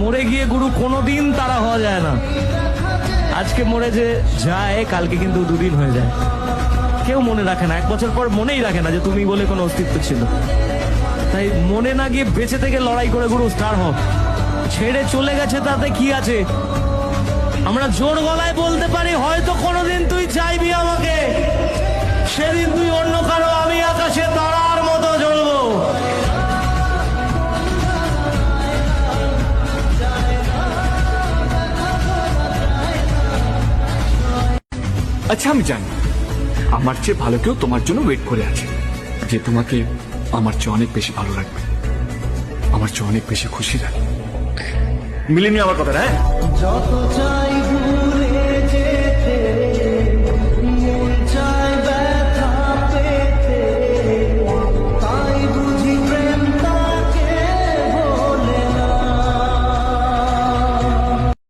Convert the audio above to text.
মরে গিয়ে গুরু কোনোদিন তারা হওয়া যায় না। আজকে মরে যে যায়, কালকে কিন্তু দুদিন হয়ে যায়। কেউ মনে রাখে না, 1 বছর পর মনেই রাখে না যে তুমি বলে কোনো অস্তিত্ব ছিল। তাই মনে না গিয়ে বেঁচে থেকে লড়াই করে গুরু স্টার হোক। ছেড়ে চলে গেছে তাতে কি আছে? আমরা জোর গলায় বলতে পারি, হয়তো কোনোদিন তুই চাইবি আমাকে, সেদিন তুই অন্য কারো, আমি আকাশে তারার মতো জ্বলবো। আচ্ছা, আমি জানি আমার চেয়ে ভালো কেউ তোমার জন্য ওয়েট করে আছে, যে তোমাকে আমার চেয়ে অনেক বেশি ভালো লাগবে, আমার চেয়ে অনেক বেশি খুশি রাখবে। মিলিনি আমার কথা, হ্যাঁ? যত চাইবি